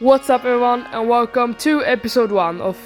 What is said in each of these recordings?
What's up everyone, and welcome to episode 1 of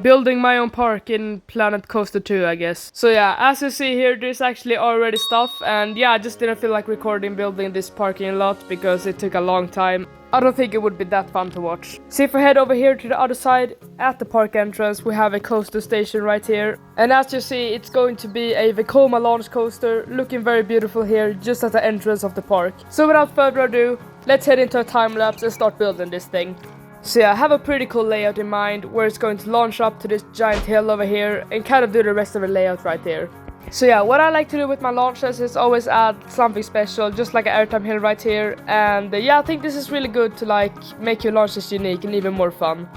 building my own park in Planet Coaster 2, I guess. So yeah, as you see here, there's actually already stuff, and yeah, I just didn't feel like recording building this parking lot because it took a long time. I don't think it would be that fun to watch. So if we head over here to the other side, at the park entrance, we have a coaster station right here. And as you see, it's going to be a Vekoma launch coaster, looking very beautiful here, just at the entrance of the park. So without further ado, let's head into a time lapse and start building this thing. So yeah, I have a pretty cool layout in mind, where it's going to launch up to this giant hill over here, and kind of do the rest of the layout right there. So yeah, what I like to do with my launches is always add something special, just like an airtime hill right here. And yeah, I think this is really good to like make your launches unique and even more fun.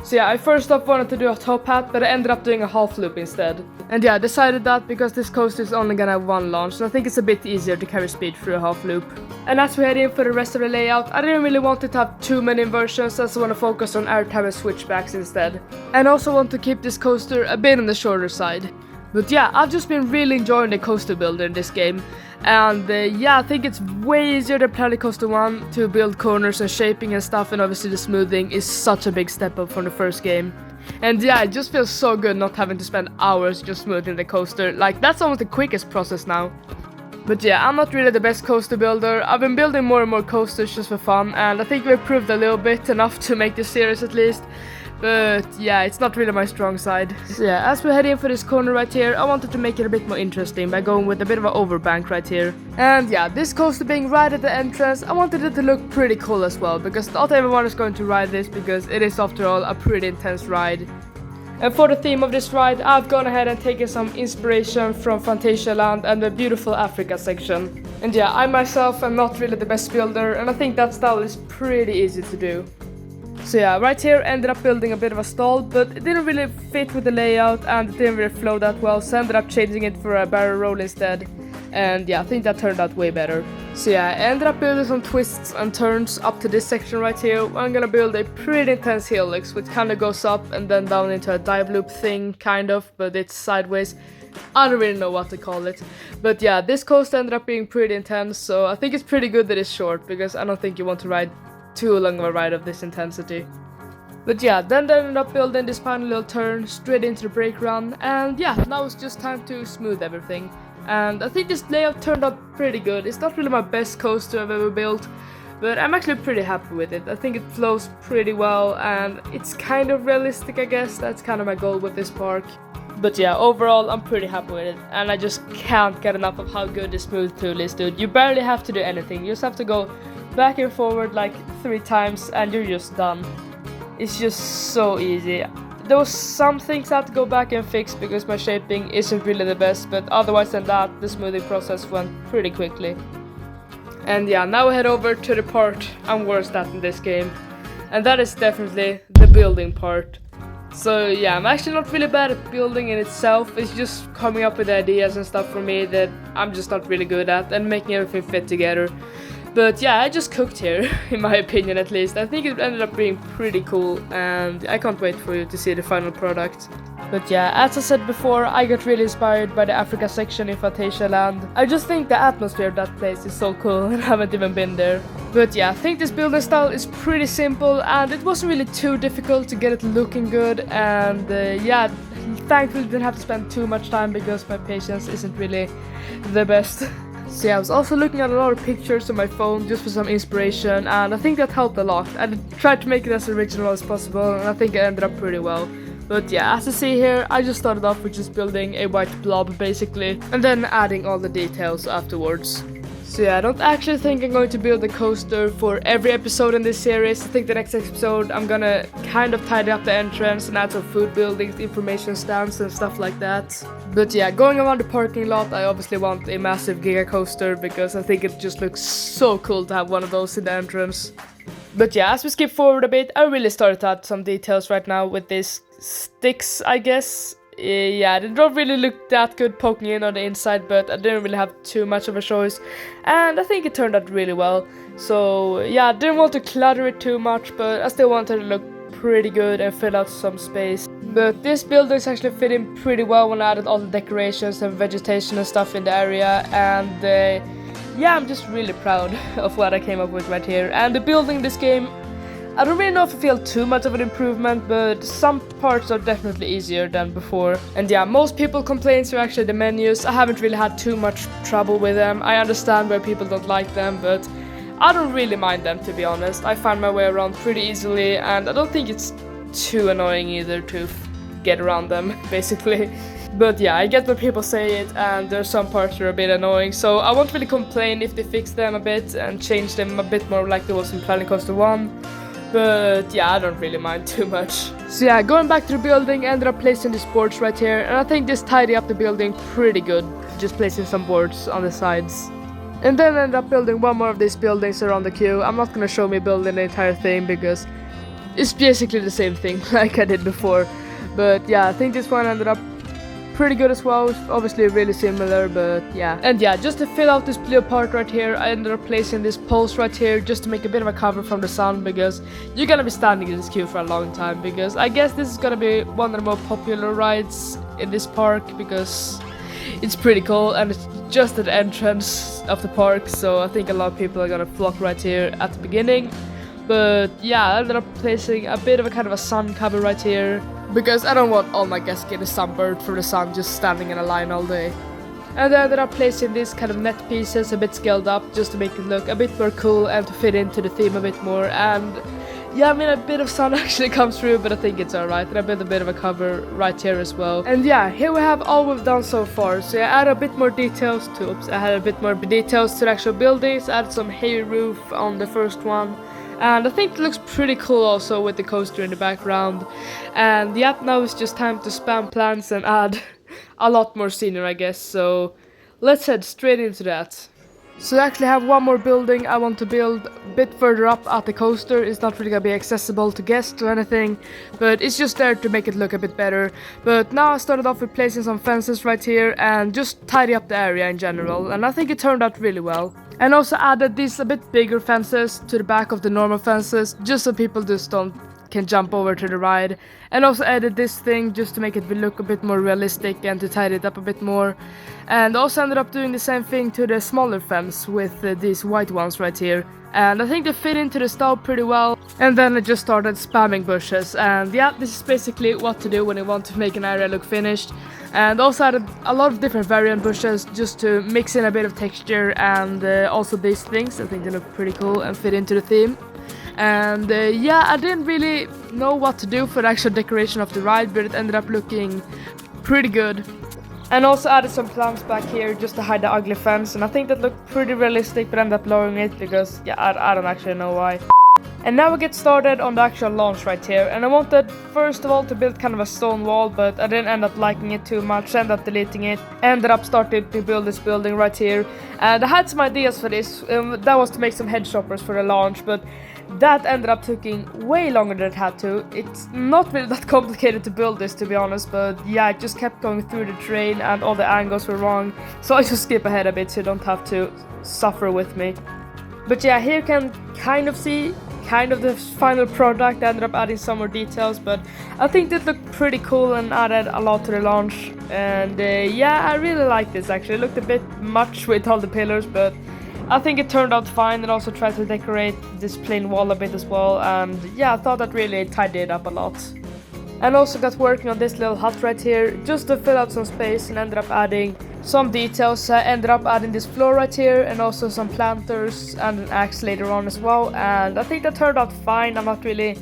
So yeah, I first off wanted to do a top hat, but I ended up doing a half loop instead. And yeah, I decided that because this coaster is only gonna have one launch, so I think it's a bit easier to carry speed through a half loop. And as we head in for the rest of the layout, I didn't really want it to have too many inversions, as I want to focus on airtime and switchbacks instead. And also want to keep this coaster a bit on the shorter side. But yeah, I've just been really enjoying the coaster builder in this game. And yeah, I think it's way easier than Planet Coaster 1 to build corners and shaping and stuff, and obviously the smoothing is such a big step up from the first game. And yeah, it just feels so good not having to spend hours just smoothing the coaster. Like, that's almost the quickest process now. But yeah, I'm not really the best coaster builder. I've been building more and more coasters just for fun, and I think we improved a little bit, enough to make this series at least. But yeah, it's not really my strong side. So yeah, as we head in for this corner right here, I wanted to make it a bit more interesting by going with a bit of an overbank right here. And yeah, this coaster being right at the entrance, I wanted it to look pretty cool as well, because not everyone is going to ride this, because it is after all a pretty intense ride. And for the theme of this ride, I've gone ahead and taken some inspiration from Phantasialand and the beautiful Africa section. And yeah, I myself am not really the best builder, and I think that style is pretty easy to do. So yeah, right here ended up building a bit of a stall, but it didn't really fit with the layout and it didn't really flow that well, so I ended up changing it for a barrel roll instead. And yeah, I think that turned out way better. So yeah, I ended up building some twists and turns up to this section right here. I'm gonna build a pretty intense helix, which kind of goes up and then down into a dive loop thing, kind of, but it's sideways. I don't really know what to call it. But yeah, this coaster ended up being pretty intense, so I think it's pretty good that it's short, because I don't think you want to ride too long of a ride of this intensity. But yeah, then they ended up building this final little turn straight into the brake run, and yeah, now it's just time to smooth everything. And I think this layout turned out pretty good. It's not really my best coaster I've ever built, but I'm actually pretty happy with it. I think it flows pretty well, and it's kind of realistic, I guess. That's kind of my goal with this park. But yeah, overall I'm pretty happy with it, and I just can't get enough of how good this smooth tool is, dude. You barely have to do anything. You just have to go back and forward like 3 times and you're just done. It's just so easy. There was some things I had to go back and fix because my shaping isn't really the best, but otherwise than that, the smoothing process went pretty quickly. And yeah, now we head over to the part I'm worst at in this game, and that is definitely the building part. So yeah, I'm actually not really bad at building in itself. It's just coming up with ideas and stuff for me that I'm just not really good at, and making everything fit together. But yeah, I just cooked here, in my opinion at least. I think it ended up being pretty cool, and I can't wait for you to see the final product. But yeah, as I said before, I got really inspired by the Africa section in Phantasialand. I just think the atmosphere of that place is so cool, and I haven't even been there. But yeah, I think this building style is pretty simple, and it wasn't really too difficult to get it looking good. And yeah, thankfully didn't have to spend too much time because my patience isn't really the best. So yeah, I was also looking at a lot of pictures on my phone just for some inspiration, and I think that helped a lot. I tried to make it as original as possible, and I think it ended up pretty well. But yeah, as you see here, I just started off with just building a white blob basically, and then adding all the details afterwards. So yeah, I don't actually think I'm going to build a coaster for every episode in this series. I think the next episode I'm gonna kind of tidy up the entrance and add some food buildings, information stands and stuff like that. But yeah, going around the parking lot, I obviously want a massive giga coaster because I think it just looks so cool to have one of those in the entrance. But yeah, as we skip forward a bit, I really started to add some details right now with these sticks, I guess. Yeah, they don't really look that good poking in on the inside, but I didn't really have too much of a choice, and I think it turned out really well. So yeah, I didn't want to clutter it too much, but I still wanted it to look pretty good and fill out some space. But this building is actually fitting pretty well when I added all the decorations and vegetation and stuff in the area, and yeah, I'm just really proud of what I came up with right here. And the building in this game, I don't really know if I feel too much of an improvement, but some parts are definitely easier than before. And yeah, most people complaints are actually the menus. I haven't really had too much trouble with them. I understand where people don't like them, but I don't really mind them, to be honest. I find my way around pretty easily, and I don't think it's too annoying either to get around them, basically. But yeah, I get when people say it, and there's some parts that are a bit annoying, so I won't really complain if they fix them a bit and change them a bit more like there was in Planet Coaster 1. But yeah, I don't really mind too much. So yeah, going back to the building, I ended up placing these boards right here, and I think this tidied up the building pretty good, just placing some boards on the sides. And then I ended up building one more of these buildings around the queue. I'm not gonna show me building the entire thing because it's basically the same thing like I did before. But yeah, I think this one ended up pretty good as well, obviously really similar, but yeah. And yeah, just to fill out this blue part right here, I ended up placing this post right here just to make a bit of a cover from the sun, because you're gonna be standing in this queue for a long time, because I guess this is gonna be one of the more popular rides in this park, because it's pretty cool and it's just at the entrance of the park, so I think a lot of people are gonna flock right here at the beginning. But yeah, I ended up placing a bit of a kind of a sun cover right here, because I don't want all my guests getting sunburned from the sun just standing in a line all day. And I ended up placing these kind of net pieces a bit scaled up just to make it look a bit more cool and to fit into the theme a bit more. And yeah, I mean, a bit of sun actually comes through, but I think it's alright. And I built a bit of a cover right here as well. And yeah, here we have all we've done so far. So I added a bit more details to, I had a bit more details to the actual buildings. I added some hay roof on the first one. And I think it looks pretty cool also with the coaster in the background. And yep, now it's just time to spam plans and add a lot more scenery, I guess. So let's head straight into that. So I actually have one more building I want to build a bit further up at the coaster. It's not really gonna be accessible to guests or anything, but it's just there to make it look a bit better. But now I started off with placing some fences right here and just tidy up the area in general, and I think it turned out really well. And also added these a bit bigger fences to the back of the normal fences, just so people just can jump over to the ride. And also added this thing just to make it look a bit more realistic and to tidy it up a bit more. And also ended up doing the same thing to the smaller fence with these white ones right here. And I think they fit into the stove pretty well. And then I just started spamming bushes, and yeah, this is basically what to do when you want to make an area look finished. And also added a lot of different variant bushes just to mix in a bit of texture, and also these things, I think they look pretty cool and fit into the theme. And yeah, I didn't really know what to do for the actual decoration of the ride, but it ended up looking pretty good. And also added some plants back here just to hide the ugly fence, and I think that looked pretty realistic, but ended up lowering it because yeah, I don't actually know why. And now we get started on the actual launch right here, and I wanted first of all to build kind of a stone wall, but I didn't end up liking it too much, ended up deleting it, ended up starting to build this building right here. And I had some ideas for this, that was to make some head shoppers for the launch, but that ended up taking way longer than it had to. It's not really that complicated to build this, to be honest, but yeah, it just kept going through the terrain and all the angles were wrong, so I just skip ahead a bit so you don't have to suffer with me. But yeah, here you can kind of see the final product. I ended up adding some more details, but I think that looked pretty cool and added a lot to the launch. And yeah, I really like this actually. It looked a bit much with all the pillars, but I think it turned out fine. And also tried to decorate this plain wall a bit as well, and yeah, I thought that really tidied it up a lot. And also got working on this little hut right here just to fill out some space, and ended up adding some details. I ended up adding this floor right here and also some planters and an axe later on as well, and I think that turned out fine. I'm not really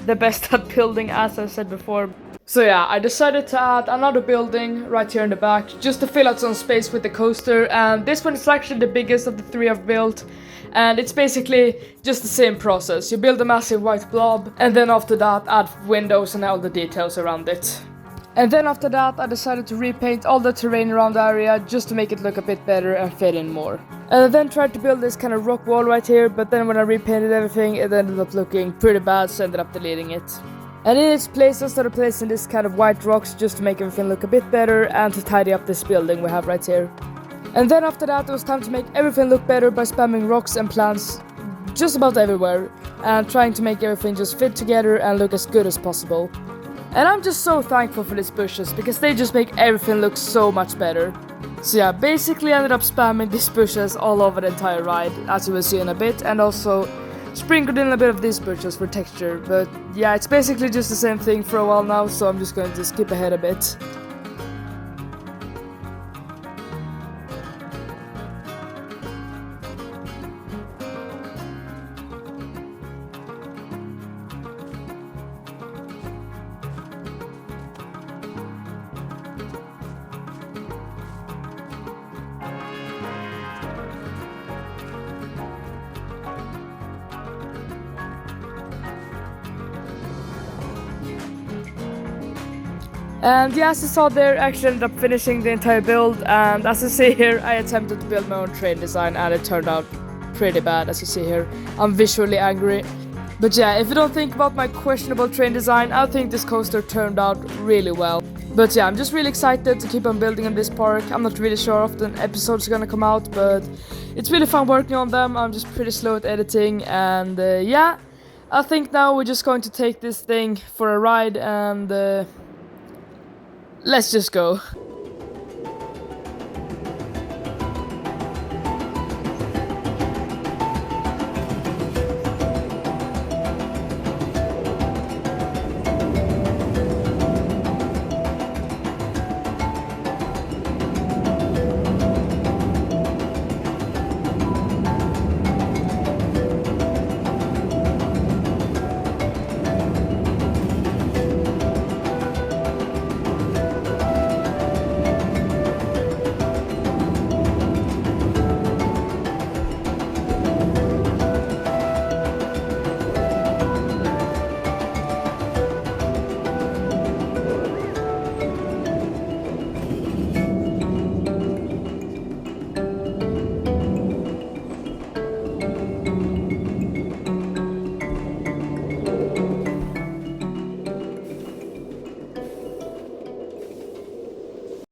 the best at building, as I said before. So yeah, I decided to add another building right here in the back just to fill out some space with the coaster, and this one is actually the biggest of the three I've built. And it's basically just the same process. You build a massive white blob, and then after that add windows and all the details around it. And then after that I decided to repaint all the terrain around the area just to make it look a bit better and fit in more. And I then tried to build this kind of rock wall right here, but then when I repainted everything it ended up looking pretty bad, so I ended up deleting it. And in its place I started placing this kind of white rocks just to make everything look a bit better and to tidy up this building we have right here. And then after that it was time to make everything look better by spamming rocks and plants just about everywhere and trying to make everything just fit together and look as good as possible. And I'm just so thankful for these bushes because they just make everything look so much better. So yeah, basically I ended up spamming these bushes all over the entire ride, as you will see in a bit, and also sprinkled in a bit of this birch just for texture, but yeah, it's basically just the same thing for a while now, so I'm just going to skip ahead a bit. And yeah, as you saw there, I actually ended up finishing the entire build, and as you see here, I attempted to build my own train design and it turned out pretty bad, as you see here. I'm visually angry. But yeah, if you don't think about my questionable train design, I think this coaster turned out really well. But yeah, I'm just really excited to keep on building on this park. I'm not really sure if the episodes are gonna come out, but it's really fun working on them. I'm just pretty slow at editing, and yeah, I think now we're just going to take this thing for a ride and let's just go.